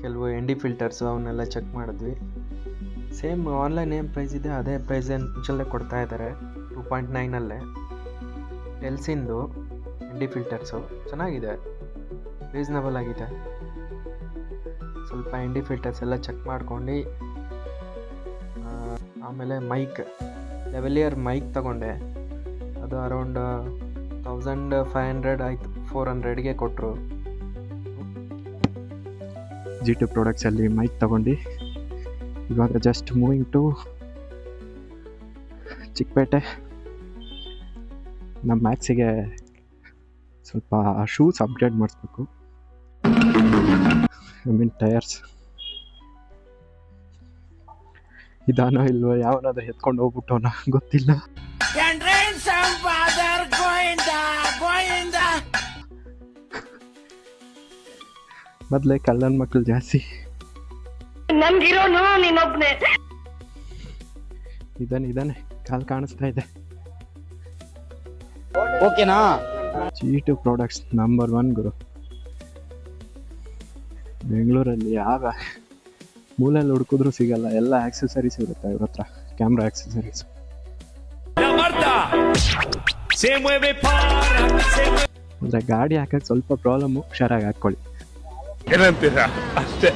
ಕೆಲವು N D filters ಅವನ್ನೆಲ್ಲ check ಮಾಡಿದ್ವಿ. ಸೇಮ್ ಆನ್ಲೈನ್ ಏನು ಪ್ರೈಸ್ ಇದೆ ಅದೇ ಪ್ರೈಸ್ ಮುಂಚೆಲ್ಲೇ ಕೊಡ್ತಾ ಇದ್ದಾರೆ. 2.9 ಎಲ್ಸಿಂದು ಎನ್ ಡಿ ಫಿಲ್ಟರ್ಸು ಚೆನ್ನಾಗಿದೆ, ರೀಸ್ನಬಲ್ ಆಗಿದೆ. ಸ್ವಲ್ಪ ಎನ್ ಡಿ ಫಿಲ್ಟರ್ಸ್ ಎಲ್ಲ ಚೆಕ್ ಮಾಡ್ಕೊಂಡು ಆಮೇಲೆ ಮೈಕ್ ಲೆವೆಲಿಯರ್ ಮೈಕ್ ತಗೊಂಡೆ. ಅದು ಅರೌಂಡ್ 1500 ಆಯಿತು. 400ಗೆ ಕೊಟ್ಟರು. G2 ಪ್ರಾಡಕ್ಟ್ಸಲ್ಲಿ ಮೈಕ್ ತಗೊಂಡು ಇವಾಗ ಜಸ್ಟ್ ಮೂವಿಂಗ್ ಟು ಚಿಕ್ಕಪೇಟೆ. ನಮ್ಮ ಮ್ಯಾಕ್ಸಿಗೆ ಸ್ವಲ್ಪ ಶೂಸ್ ಅಪ್ಡೇಟ್ ಮಾಡಿಸ್ಬೇಕು. I mean tyres. ಇದಾನೋ ಇಲ್ವೋ, ಯಾವನಾದ್ರೂ ಎತ್ಕೊಂಡು ಹೋಗ್ಬಿಟ್ಟವನ ಗೊತ್ತಿಲ್ಲ. ಮೊದಲೇ ಕಳ್ಳನ ಮಕ್ಕಳು ಜಾಸ್ತಿ. ಇದಾನೆ ಕಾಲ್ ಕಾಣಿಸ್ತಾ ಇದೆ. ಓಕೆನಾ? G2 ಪ್ರಾಡಕ್ಟ್ಸ್ ನಂಬರ್ 1 ಗುರು. ಬೆಂಗಳೂರಲ್ಲಿ ಯಾವ ಮೂಲೆಯಲ್ಲಿ ಹುಡುಕಿದ್ರು ಸಿಗಲ್ಲ. ಎಲ್ಲ ಆಕ್ಸೆಸರೀಸ್ ಇರುತ್ತೆ ಇವ್ರ ಹತ್ರ, ಕ್ಯಾಮ್ರಾ ಆಕ್ಸೆಸರೀಸ್. ಅಂದರೆ ಗಾಡಿ ಹಾಕಕ್ಕೆ ಸ್ವಲ್ಪ ಪ್ರಾಬ್ಲಮ್ಮು, ಹುಷಾರಾಗಿ ಹಾಕ್ಕೊಳ್ಳಿ. ಏನಂತೀರಾ ಅಷ್ಟೇ.